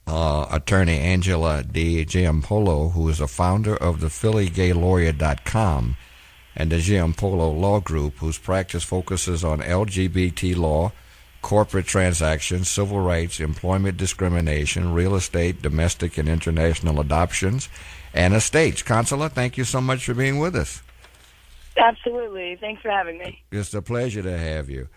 attorney Angela D. Giampolo, who is the founder of the PhillyGayLawyer.com and the Giampolo Law Group, whose practice focuses on LGBT law, corporate transactions, civil rights, employment discrimination, real estate, domestic and international adoptions, and estates. Consular, thank you so much for being with us. Absolutely. Thanks for having me. It's a pleasure to have you.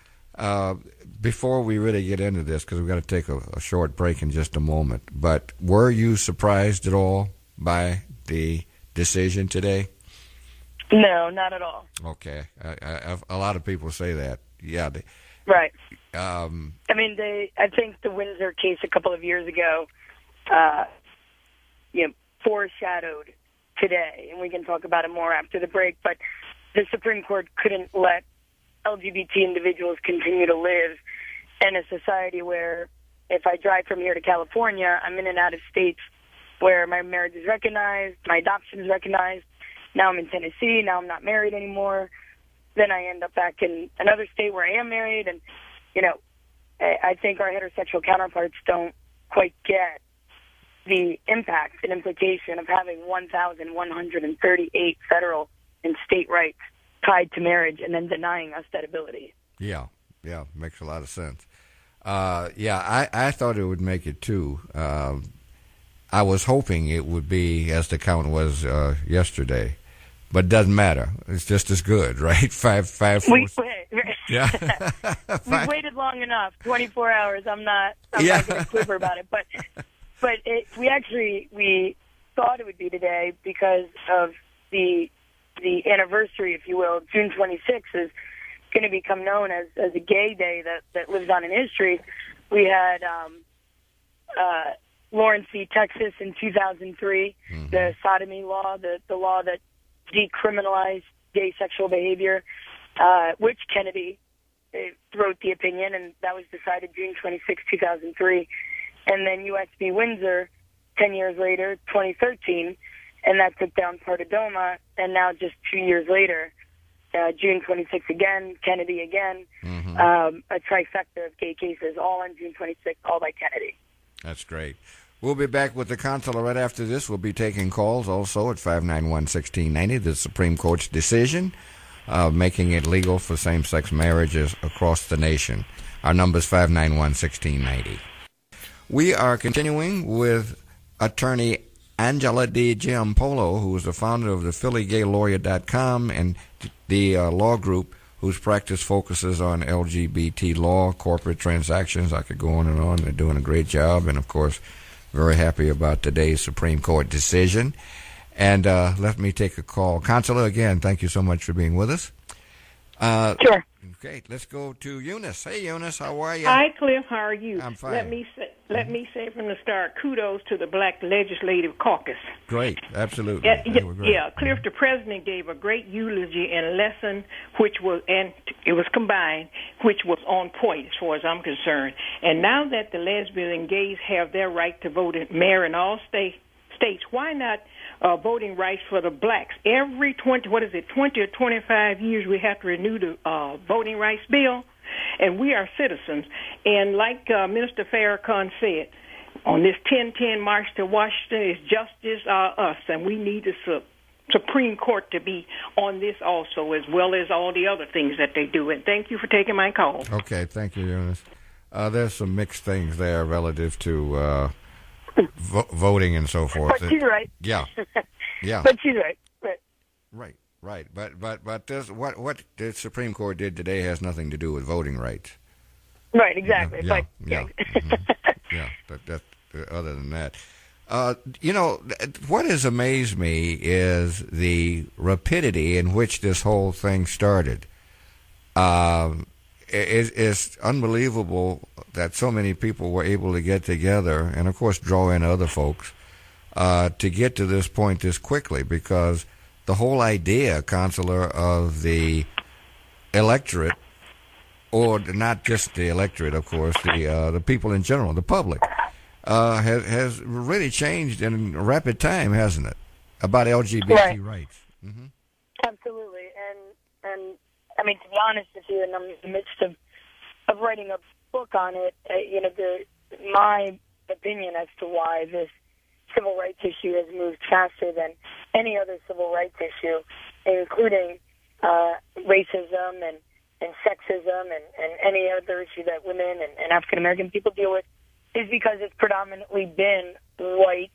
Before we really get into this, because we've got to take a short break in just a moment, but were you surprised at all by the decision today? No, not at all. Okay. A lot of people say that. Yeah. Right. I think the Windsor case a couple of years ago, foreshadowed today, and we can talk about it more after the break, but the Supreme Court couldn't let LGBT individuals continue to live in a society where if I drive from here to California, I'm in and out of states where my marriage is recognized, my adoption is recognized. Now I'm in Tennessee, now I'm not married anymore. Then I end up back in another state where I am married. And, I think our heterosexual counterparts don't quite get the impact and implication of having 1,138 federal and state rights tied to marriage and then denying us that ability. Yeah, makes a lot of sense. I thought it would make it too. I was hoping it would be as the count was yesterday, but it doesn't matter. It's just as good, right? Five, 4. Yeah. We've waited long enough. 24 hours. I'm not going to quiver about it, but we thought it would be today because of the anniversary, if you will. June 26th is going to become known as a gay day that lives on in history. We had Lawrence v. Texas in 2003, the sodomy law, the law that decriminalized gay sexual behavior, which Kennedy wrote the opinion, and that was decided June 26, 2003. And then U.S. v. Windsor 10 years later, 2013, and that took down Partidoma, and now just 2 years later, June 26 again, Kennedy again, a trifecta of gay cases, all on June 26, all by Kennedy. That's great. We'll be back with the consular right after this. We'll be taking calls also at 591-1690, the Supreme Court's decision making it legal for same-sex marriages across the nation. Our number is 591-1690. We are continuing with attorney Angela D. Giampolo, who is the founder of the PhillyGayLawyer.com and the law group whose practice focuses on LGBT law, corporate transactions. I could go on and on. They're doing a great job, and, of course, very happy about today's Supreme Court decision. And let me take a call. Consular, again, thank you so much for being with us. Sure. Okay, let's go to Eunice. Hey, Eunice, how are you? Hi, Cliff. How are you? I'm fine. Let me say from the start, kudos to the Black Legislative Caucus. Great, absolutely. Yeah, Cliff, the president gave a great eulogy and lesson, and it was combined, which was on point as far as I'm concerned. And now that the lesbians and gays have their right to vote and marry in all states, why not voting rights for the blacks? Every 20 or 25 years we have to renew the voting rights bill, and we are citizens. And like Minister Farrakhan said, on this 10-10 march to Washington, it's justice us, and we need the Supreme Court to be on this also, as well as all the other things that they do. And thank you for taking my call. Okay, thank you, Eunice. There's some mixed things there relative to voting and so forth. But she's right. Yeah. But she's right. Right. But this, what the Supreme Court did today has nothing to do with voting rights. Right. Exactly. Yeah. But other than that, what has amazed me is the rapidity in which this whole thing started. It's unbelievable that so many people were able to get together and, of course, draw in other folks to get to this point this quickly, because the whole idea, Consular, of the electorate, or not just the electorate, of course, the people in general, the public, has really changed in rapid time, hasn't it, about LGBT rights? Mm-hmm. Absolutely. And I mean, to be honest with you, and I'm in the midst of writing a book on it, my opinion as to why this civil rights issue has moved faster than any other civil rights issue, including racism and sexism and any other issue that women and African-American people deal with, is because it's predominantly been white,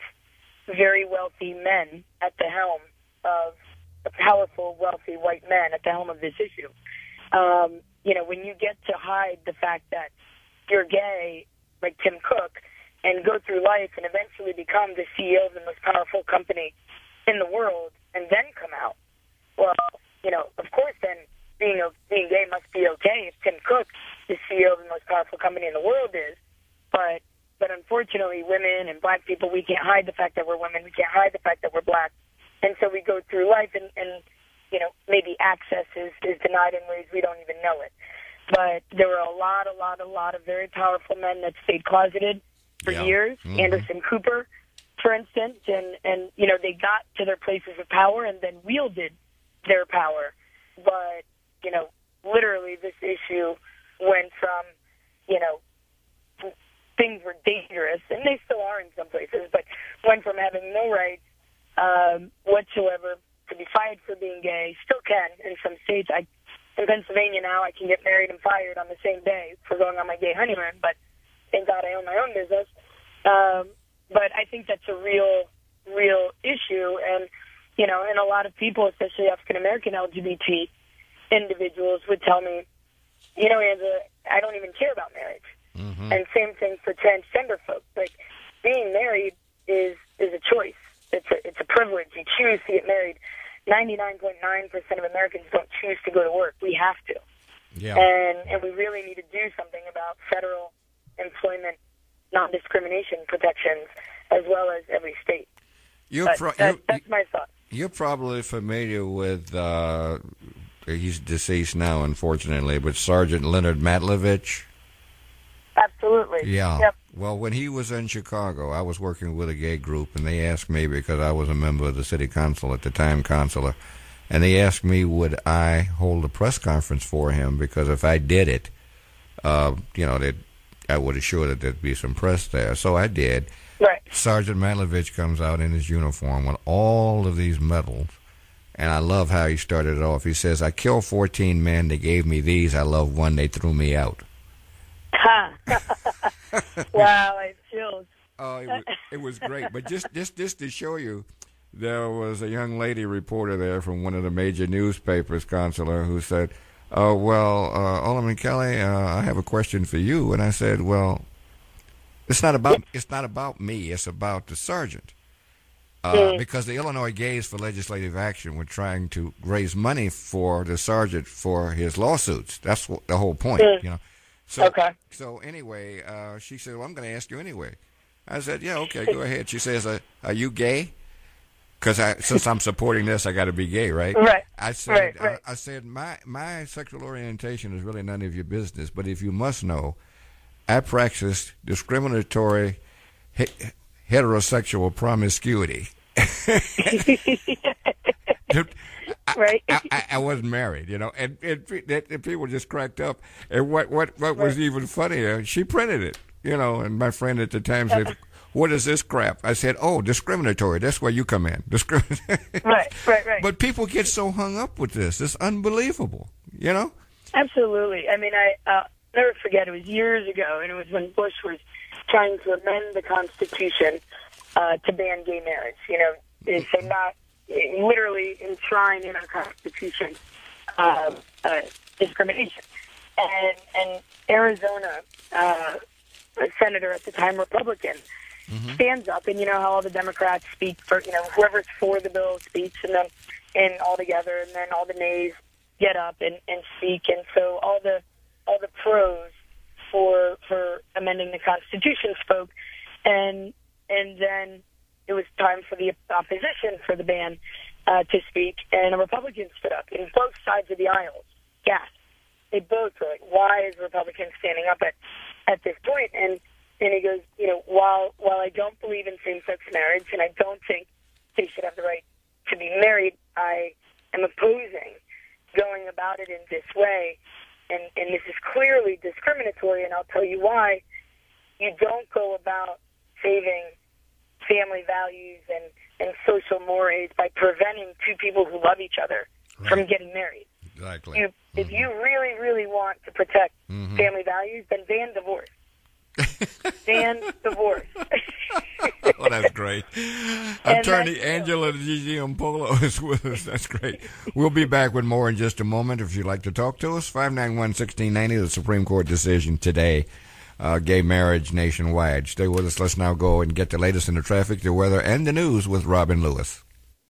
very wealthy men at the helm of powerful, wealthy white men at the helm of this issue. When you get to hide the fact that you're gay, like Tim Cook, and go through life and eventually become the CEO of the most powerful company in the world and then come out, well, of course then being gay must be okay if Tim Cook, the CEO of the most powerful company in the world, is. But unfortunately, women and black people, we can't hide the fact that we're women. We can't hide the fact that we're black. And so we go through life and maybe access is denied in ways we don't even know it. But there were a lot of very powerful men that stayed closeted for years. Mm-hmm. Anderson Cooper, for instance, and they got to their places of power and then wielded their power. But, literally this issue went from, things were dangerous, and they still are in some places, but went from having no rights whatsoever to be fired for being gay, still can in some states. In Pennsylvania now, I can get married and fired on the same day for going on my gay honeymoon, but thank God I own my own business. But I think that's a real issue, and and a lot of people, especially African-American LGBT individuals, would tell me, Angela, I don't even care about marriage. Mm-hmm. And same thing for transgender folks. Like, being married is a choice. It's a privilege. You choose to get married. 99.9% of Americans don't choose to go to work. We have to. Yeah. And we really need to do something about federal employment non-discrimination protections as well as every state. That's my thought. You're probably familiar with, he's deceased now, unfortunately, but Sergeant Leonard Matlovich. Absolutely. Yeah. Yep. Well, when he was in Chicago, I was working with a gay group, and they asked me, because I was a member of the city council at the time, consular, and they asked me would I hold a press conference for him, because if I did it, I would assure that there'd be some press there. So I did. Right. Sergeant Matlovich comes out in his uniform with all of these medals, and I love how he started it off. He says, I killed 14 men. They gave me these. I love one. They threw me out. Wow, I have chills. Oh, it was great. But just to show you, there was a young lady reporter there from one of the major newspapers, consular, who said, Alderman Kelly, I have a question for you. And I said, well, it's not about me. It's about the sergeant. Because the Illinois Gays for Legislative Action were trying to raise money for the sergeant for his lawsuits. That's the whole point, So, okay. So anyway, she said, well, I'm going to ask you anyway. I said, yeah, okay, go ahead. She says, are you gay? Because since I'm supporting this, I got to be gay, right? Right. I said, right. I said, my sexual orientation is really none of your business, but if you must know, I practice discriminatory heterosexual promiscuity. Right. I wasn't married, and people just cracked up. And what was even funnier, she printed it, and my friend at the time said, what is this crap? I said, oh, discriminatory. That's where you come in. Right. But people get so hung up with this. It's unbelievable, Absolutely. I mean, I'll never forget, it was years ago, and it was when Bush was trying to amend the Constitution to ban gay marriage. So not literally enshrine in our Constitution discrimination. And Arizona, a senator at the time, Republican, stands up, and how all the Democrats speak for, whoever's for the bill speaks, and all together, and then all the nays get up and speak, and so all the pros for amending the Constitution spoke, and then it was time for the opposition for the ban to speak, and a Republican stood up, and both sides of the aisles gasped. They both were like, why is Republicans standing up at this point? And he goes, while I don't believe in same-sex marriage, and I don't think they should have the right to be married, I am opposing going about it in this way, and this is clearly discriminatory, and I'll tell you why. You don't go about saving family values and social mores by preventing two people who love each other from getting married. Exactly. If you really, really want to protect family values, then ban divorce. Ban divorce. Oh, that's great. Attorney Angela Giampolo is with us. That's great. We'll be back with more in just a moment. If you'd like to talk to us, 591-1690, the Supreme Court decision today, gay marriage nationwide. Stay with us. Let's now go and get the latest in the traffic, the weather, and the news with Robin Lewis.